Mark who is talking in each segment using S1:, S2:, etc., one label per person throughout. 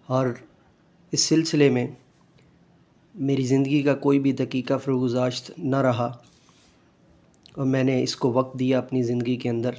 S1: اور اس سلسلے میں میری زندگی کا کوئی بھی دقیقہ فرگزاشت نہ رہا اور میں نے اس کو وقت دیا اپنی زندگی کے اندر.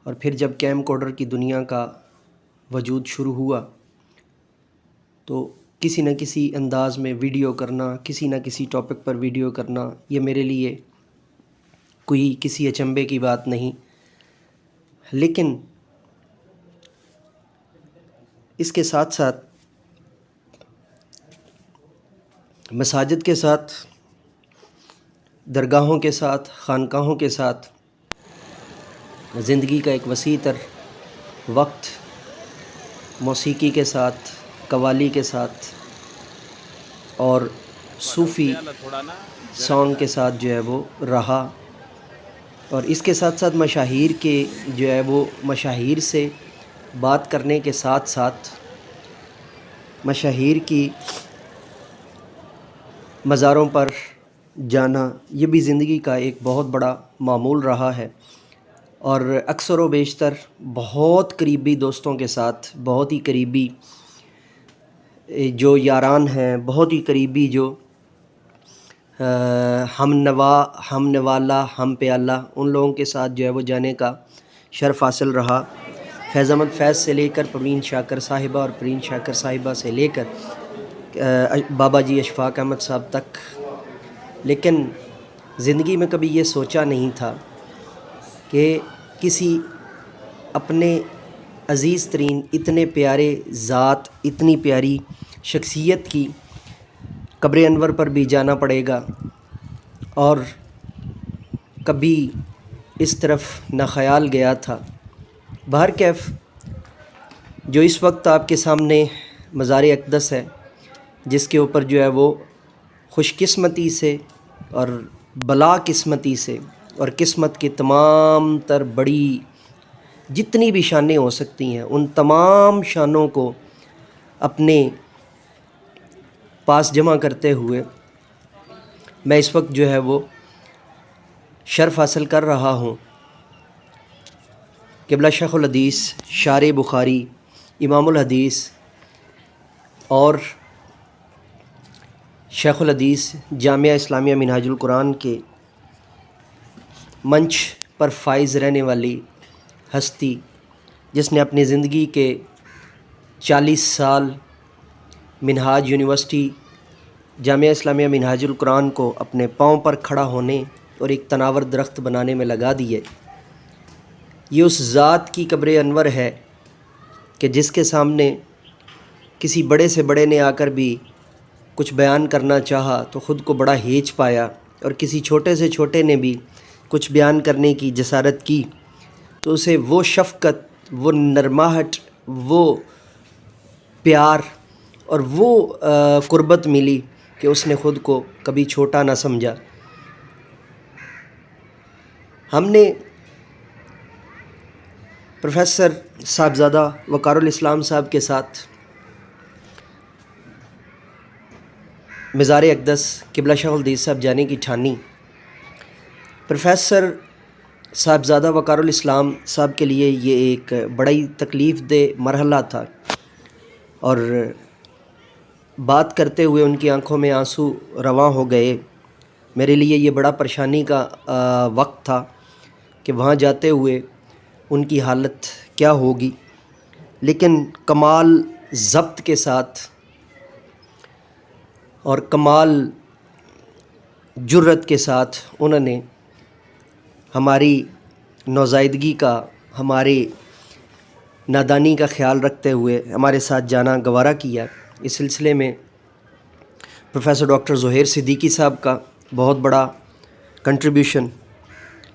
S1: اور پھر جب کیم کوڈر کی دنیا کا وجود شروع ہوا تو کسی نہ کسی انداز میں ویڈیو کرنا، کسی نہ کسی ٹاپک پر ویڈیو کرنا، یہ میرے لیے کوئی کسی اچنبے کی بات نہیں. لیکن اس کے ساتھ ساتھ مساجد کے ساتھ، درگاہوں کے ساتھ، خانقاہوں کے ساتھ زندگی کا ایک وسیع تر وقت موسیقی کے ساتھ، قوالی کے ساتھ اور صوفی سانگ کے ساتھ جو ہے وہ رہا. اور اس کے ساتھ ساتھ مشاہیر کے جو ہے وہ مشاہیر سے بات کرنے کے ساتھ ساتھ مشاہیر کی مزاروں پر جانا، یہ بھی زندگی کا ایک بہت بڑا معمول رہا ہے. اور اکثر و بیشتر بہت قریبی دوستوں کے ساتھ، بہت ہی قریبی جو یاران ہیں، بہت ہی قریبی جو ہم نوا، ہم نوالا، ہم پیالہ، ان لوگوں کے ساتھ جو ہے وہ جانے کا شرف حاصل رہا. فیض احمد فیض سے لے کر پروین شاکر صاحبہ اور پروین شاکر صاحبہ سے لے کر بابا جی اشفاق احمد صاحب تک. لیکن زندگی میں کبھی یہ سوچا نہیں تھا کہ کسی اپنے عزیز ترین اتنے پیارے ذات، اتنی پیاری شخصیت کی قبر انور پر بھی جانا پڑے گا. اور کبھی اس طرف نہ خیال گیا تھا. بہرکیف جو اس وقت آپ کے سامنے مزار اقدس ہے، جس کے اوپر جو ہے وہ خوش قسمتی سے اور بلا قسمتی سے اور قسمت کی تمام تر بڑی جتنی بھی شانیں ہو سکتی ہیں، ان تمام شانوں کو اپنے پاس جمع کرتے ہوئے میں اس وقت جو ہے وہ شرف حاصل کر رہا ہوں. قبلہ شیخ الحدیث، شارح بخاری، امام الحدیث اور شیخ الحدیث جامعہ اسلامیہ منہاج القرآن کے منچ پر فائز رہنے والی ہستی، جس نے اپنی زندگی کے 40 سال منہاج یونیورسٹی جامعہ اسلامیہ منہاج القرآن کو اپنے پاؤں پر کھڑا ہونے اور ایک تناور درخت بنانے میں لگا دیے. یہ اس ذات کی قبر انور ہے کہ جس کے سامنے کسی بڑے سے بڑے نے آ کر بھی کچھ بیان کرنا چاہا تو خود کو بڑا ہیچ پایا، اور کسی چھوٹے سے چھوٹے نے بھی کچھ بیان کرنے کی جسارت کی تو اسے وہ شفقت، وہ نرماہٹ، وہ پیار اور وہ قربت ملی کہ اس نے خود کو کبھی چھوٹا نہ سمجھا. ہم نے پروفیسر صاحبزادہ وقار الاسلام صاحب کے ساتھ مزار اقدس قبلہ شیخ الحدیث صاحب جانے کی ٹھانی. پروفیسر صاحبزادہ وقار الاسلام صاحب کے لیے یہ ایک بڑا ہی تکلیف دہ مرحلہ تھا، اور بات کرتے ہوئے ان کی آنکھوں میں آنسو رواں ہو گئے. میرے لیے یہ بڑا پریشانی کا وقت تھا کہ وہاں جاتے ہوئے ان کی حالت کیا ہوگی. لیکن کمال ضبط کے ساتھ اور کمال جرت کے ساتھ انہوں نے ہماری نوزائیدگی کا، ہمارے نادانی کا خیال رکھتے ہوئے ہمارے ساتھ جانا گوارا کیا. اس سلسلے میں پروفیسر ڈاکٹر زہیر صدیقی صاحب کا بہت بڑا کنٹریبیوشن،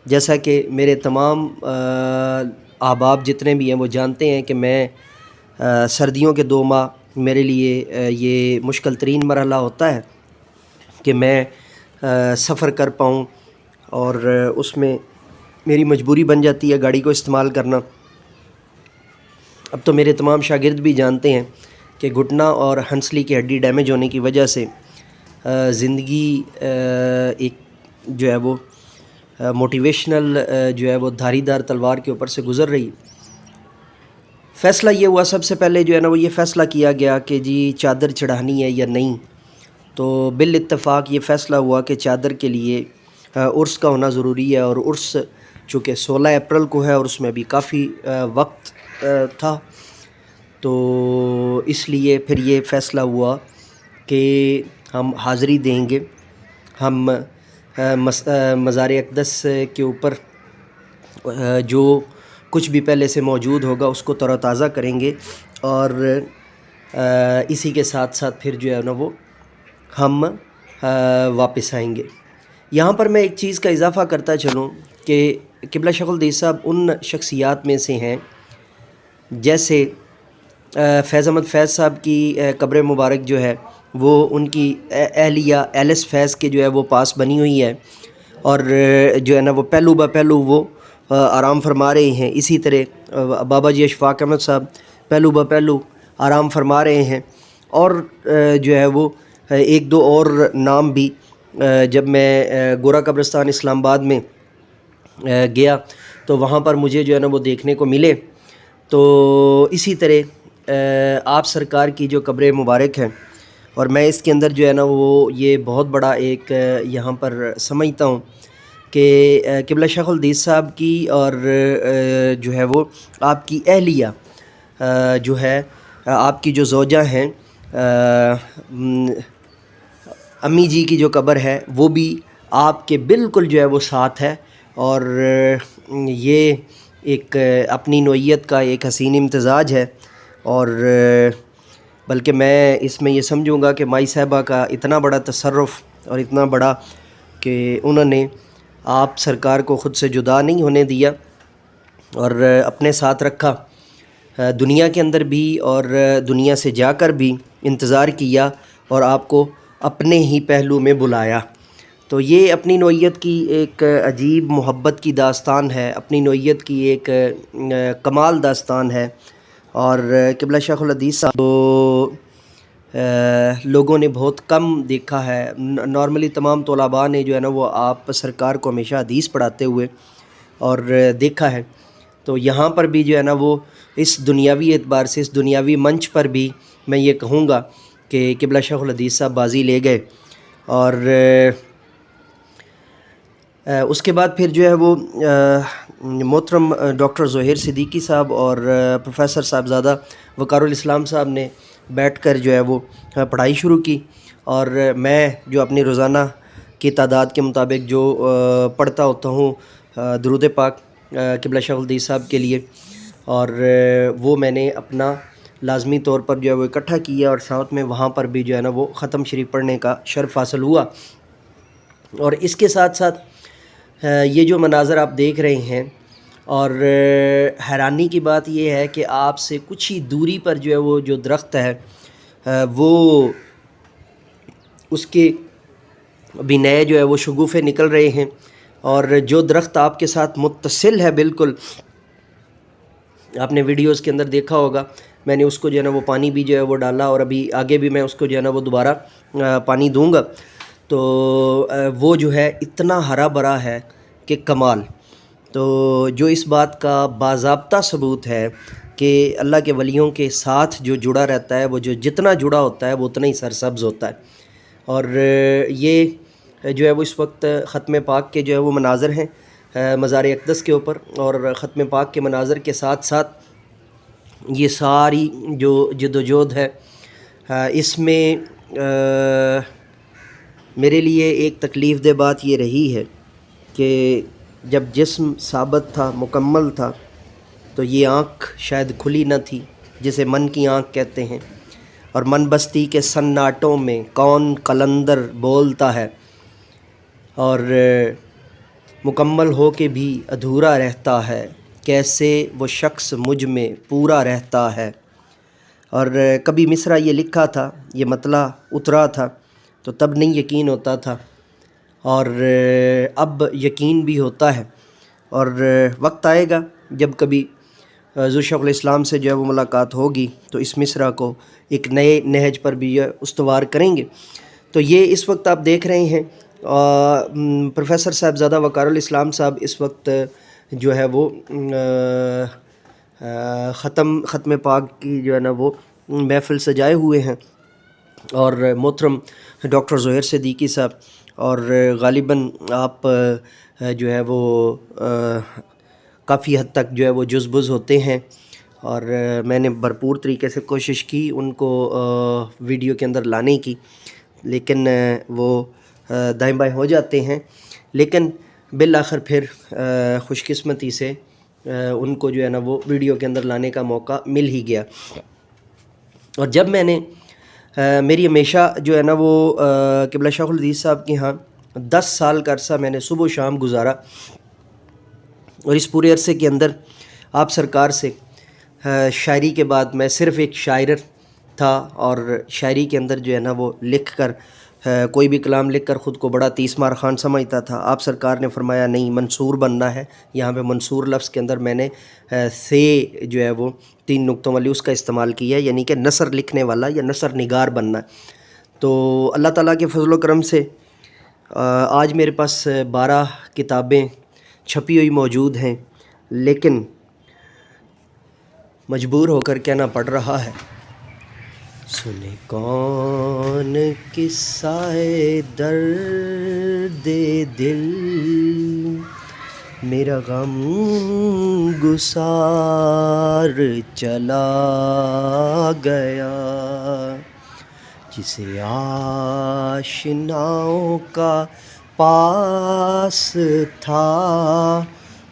S1: جیسا کہ میرے تمام احباب جتنے بھی ہیں وہ جانتے ہیں کہ میں سردیوں کے 2 ماہ میرے لیے یہ مشکل ترین مرحلہ ہوتا ہے کہ میں سفر کر پاؤں، اور اس میں میری مجبوری بن جاتی ہے گاڑی کو استعمال کرنا. اب تو میرے تمام شاگرد بھی جانتے ہیں کہ گھٹنا اور ہنسلی کی ہڈی ڈیمیج ہونے کی وجہ سے زندگی ایک جو ہے وہ موٹیویشنل جو ہے وہ دھاری دار تلوار کے اوپر سے گزر رہی. فیصلہ یہ ہوا سب سے پہلے جو ہے نا وہ یہ فیصلہ کیا گیا کہ جی چادر چڑھانی ہے یا نہیں. تو بالاتفاق یہ فیصلہ ہوا کہ چادر کے لیے عرس کا ہونا ضروری ہے، اور عرس چونکہ 16 اپریل کو ہے اور اس میں بھی کافی وقت تھا، تو اس لیے پھر یہ فیصلہ ہوا کہ ہم حاضری دیں گے. ہم مزار اقدس کے اوپر جو کچھ بھی پہلے سے موجود ہوگا اس کو تر و تازہ کریں گے، اور اسی کے ساتھ ساتھ پھر جو ہے نا وہ ہم واپس آئیں گے. یہاں پر میں ایک چیز کا اضافہ کرتا چلوں کہ قبلہ شیخ الحدیث صاحب ان شخصیات میں سے ہیں جیسے فیض احمد فیض صاحب کی قبر مبارک جو ہے وہ ان کی اہلیہ ایلس فیض کے جو ہے وہ پاس بنی ہوئی ہے، اور جو ہے نا وہ پہلو بہ پہلو وہ آرام فرما رہے ہیں. اسی طرح بابا جی اشفاق احمد صاحب پہلو بہ پہلو آرام فرما رہے ہیں. اور جو ہے وہ ایک دو اور نام بھی جب میں گورا قبرستان اسلام آباد میں گیا تو وہاں پر مجھے جو ہے نا وہ دیکھنے کو ملے. تو اسی طرح آپ سرکار کی جو قبر مبارک ہے، اور میں اس کے اندر جو ہے نا وہ یہ بہت بڑا ایک یہاں پر سمجھتا ہوں کہ قبلہ شیخ الحدیث صاحب کی اور جو ہے وہ آپ کی اہلیہ جو ہے آپ کی جو زوجہ ہیں امی جی کی جو قبر ہے وہ بھی آپ کے بالکل جو ہے وہ ساتھ ہے. اور یہ ایک اپنی نوعیت کا ایک حسین امتزاج ہے، اور بلکہ میں اس میں یہ سمجھوں گا کہ مائی صاحبہ کا اتنا بڑا تصرف اور اتنا بڑا کہ انہوں نے آپ سرکار کو خود سے جدا نہیں ہونے دیا اور اپنے ساتھ رکھا، دنیا کے اندر بھی اور دنیا سے جا کر بھی انتظار کیا اور آپ کو اپنے ہی پہلو میں بلایا. تو یہ اپنی نوعیت کی ایک عجیب محبت کی داستان ہے، اپنی نوعیت کی ایک کمال داستان ہے. اور قبلہ شیخ الحدیث صاحب تو لوگوں نے بہت کم دیکھا ہے. نارملی تمام طلباء نے جو ہے نا وہ آپ سرکار کو ہمیشہ حدیث پڑھاتے ہوئے اور دیکھا ہے. تو یہاں پر بھی جو ہے نا وہ اس دنیاوی اعتبار سے اس دنیاوی منچ پر بھی میں یہ کہوں گا کہ قبلہ شیخ الحدیث صاحب بازی لے گئے. اور اس کے بعد پھر جو ہے وہ محترم ڈاکٹر ظہیر صدیقی صاحب اور پروفیسر صاحبزادہ وقار الاسلام صاحب نے بیٹھ کر جو ہے وہ پڑھائی شروع کی. اور میں جو اپنی روزانہ کی تعداد کے مطابق جو پڑھتا ہوتا ہوں درود پاک قبلہ شیخ الحدیث صاحب کے لیے، اور وہ میں نے اپنا لازمی طور پر جو ہے وہ اکٹھا کیا، اور ساتھ میں وہاں پر بھی جو ہے نا وہ ختم شریف پڑھنے کا شرف حاصل ہوا. اور اس کے ساتھ ساتھ یہ جو مناظر آپ دیکھ رہے ہیں، اور حیرانی کی بات یہ ہے کہ آپ سے کچھ ہی دوری پر جو ہے وہ جو درخت ہے وہ اس کے ابھی نئے جو ہے وہ شگوفے نکل رہے ہیں، اور جو درخت آپ کے ساتھ متصل ہے بالکل، آپ نے ویڈیوز کے اندر دیکھا ہوگا، میں نے اس کو جو ہے نا وہ پانی بھی جو ہے وہ ڈالا، اور ابھی آگے بھی میں اس کو جو ہے نا وہ دوبارہ پانی دوں گا. تو وہ جو ہے اتنا ہرا بھرا ہے کہ کمال. تو جو اس بات کا باضابطہ ثبوت ہے کہ اللہ کے ولیوں کے ساتھ جو جڑا رہتا ہے، وہ جو جتنا جڑا ہوتا ہے وہ اتنا ہی سرسبز ہوتا ہے. اور یہ جو ہے وہ اس وقت ختم پاک کے جو ہے وہ مناظر ہیں مزار اقدس کے اوپر، اور ختم پاک کے مناظر کے ساتھ ساتھ یہ ساری جو جد و جہد ہے اس میں میرے لیے ایک تکلیف دہ بات یہ رہی ہے کہ جب جسم ثابت تھا، مکمل تھا، تو یہ آنکھ شاید کھلی نہ تھی جسے من کی آنکھ کہتے ہیں. اور من بستی کے سناٹوں میں کون قلندر بولتا ہے، اور مکمل ہو کے بھی ادھورا رہتا ہے، کیسے وہ شخص مجھ میں پورا رہتا ہے. اور کبھی مصرع یہ لکھا تھا، یہ مطلع اترا تھا تو تب نہیں یقین ہوتا تھا، اور اب یقین بھی ہوتا ہے. اور وقت آئے گا جب کبھی حضور شیخ الاسلام سے جو ہے وہ ملاقات ہوگی تو اس مصرع کو ایک نئے نہج پر بھی استوار کریں گے. تو یہ اس وقت آپ دیکھ رہے ہیں پروفیسر صاحبزادہ وقار الاسلام صاحب اس وقت جو ہے وہ ختم پاک کی جو ہے نا وہ محفل سجائے ہوئے ہیں، اور محترم ڈاکٹر زہیر صدیقی صاحب، اور غالباً آپ جو ہے وہ کافی حد تک جو ہے وہ جزبز ہوتے ہیں، اور میں نے بھرپور طریقے سے کوشش کی ان کو ویڈیو کے اندر لانے کی، لیکن وہ دائیں بائیں ہو جاتے ہیں، لیکن بالآخر پھر خوش قسمتی سے ان کو جو ہے نا وہ ویڈیو کے اندر لانے کا موقع مل ہی گیا۔ اور جب میں نے میری ہمیشہ جو ہے نا وہ قبلہ شیخ الحدیث صاحب کے ہاں 10 سال کا عرصہ میں نے صبح و شام گزارا، اور اس پورے عرصے کے اندر آپ سرکار سے شاعری کے بعد میں صرف ایک شاعر تھا، اور شاعری کے اندر جو ہے نا وہ لکھ کر کوئی بھی کلام لکھ کر خود کو بڑا تیسمار خان سمجھتا تھا۔ آپ سرکار نے فرمایا نہیں، منصور بننا ہے۔ یہاں پہ منصور لفظ کے اندر میں نے سے جو ہے وہ 3 نقطوں والی اس کا استعمال کیا، یعنی کہ نثر لکھنے والا یا نثر نگار بننا ہے۔ تو اللہ تعالیٰ کے فضل و کرم سے آج میرے پاس 12 کتابیں چھپی ہوئی موجود ہیں، لیکن مجبور ہو کر کہنا پڑ رہا ہے، سنے کون قصہ درد دل، میرا غم گسار چلا گیا، جسے آشناؤں کا پاس تھا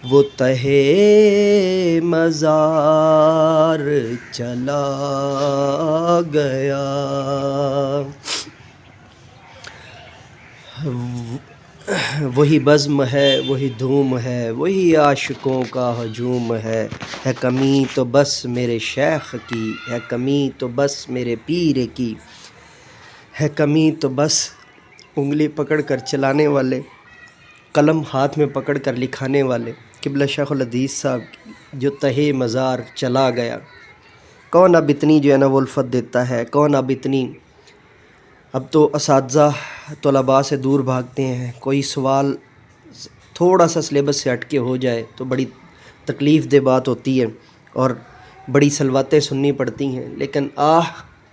S1: وہ تہے مزار چلا گیا۔ وہی بزم ہے، وہی دھوم ہے، وہی عاشقوں کا ہجوم ہے کمی تو بس میرے شیخ کی، ہے کمی تو بس میرے پیر کی، ہے کمی تو بس انگلی پکڑ کر چلانے والے، قلم ہاتھ میں پکڑ کر لکھانے والے قبلہ شیخ الحدیث صاحب جو تہے مزار چلا گیا۔ کون اب اتنی جو ہے نا وہ الفت دیتا ہے، کون اب اتنی، اب تو اساتذہ طلباء سے دور بھاگتے ہیں، کوئی سوال تھوڑا سا سلیبس سے ہٹ کے ہو جائے تو بڑی تکلیف دہ بات ہوتی ہے، اور بڑی سلواتیں سننی پڑتی ہیں، لیکن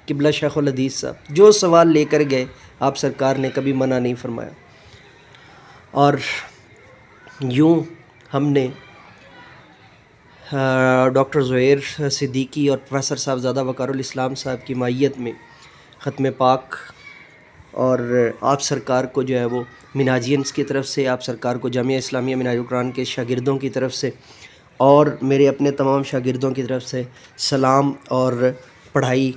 S1: قبلہ شیخ الحدیث صاحب جو سوال لے کر گئے آپ سرکار نے کبھی منع نہیں فرمایا۔ اور یوں ہم نے ڈاکٹر زہیر صدیقی اور پروفیسر صاحبزادہ وقار الاسلام صاحب کی معیت میں ختم پاک، اور آپ سرکار کو جو ہے وہ مناجینس کی طرف سے، آپ سرکار کو جامعہ اسلامیہ منہاج القرآن کے شاگردوں کی طرف سے، اور میرے اپنے تمام شاگردوں کی طرف سے سلام اور پڑھائی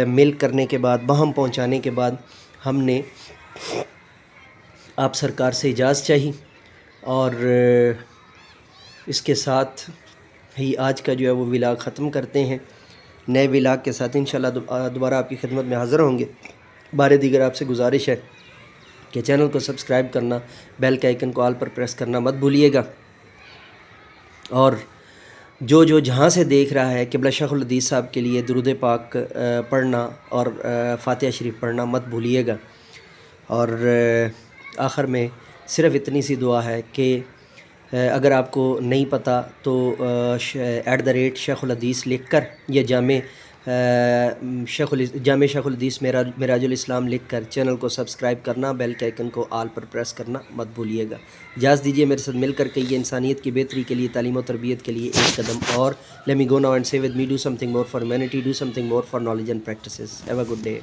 S1: مل کرنے کے بعد، باہم پہنچانے کے بعد، ہم نے آپ سرکار سے اجازت چاہی، اور اس کے ساتھ ہی آج کا جو ہے وہ ولاگ ختم کرتے ہیں۔ نئے ولاگ کے ساتھ انشاءاللہ دوبارہ آپ کی خدمت میں حاضر ہوں گے۔ بارے دیگر آپ سے گزارش ہے کہ چینل کو سبسکرائب کرنا، بیل کے آئیکن کو آل پر پریس کرنا مت بھولیے گا، اور جو جہاں سے دیکھ رہا ہے قبلہ شیخ الحدیث صاحب کے لیے درود پاک پڑھنا اور فاتحہ شریف پڑھنا مت بھولیے گا۔ اور آخر میں صرف اتنی سی دعا ہے کہ اگر آپ کو نہیں پتہ تو @شیخ الحدیث لکھ کر یا جامع شیخ الحدیث معراج الاسلام لکھ کر چینل کو سبسکرائب کرنا، بیل کے آئیکن کو آل پر پریس کرنا مت بھولیے گا۔ اجازت دیجیے میرے ساتھ مل کر کے یہ انسانیت کی بہتری کے لیے، تعلیم و تربیت کے لیے ایک قدم اور۔ Let me go now and say with me, do something more for humanity, do something more for knowledge and practices. Have a good day.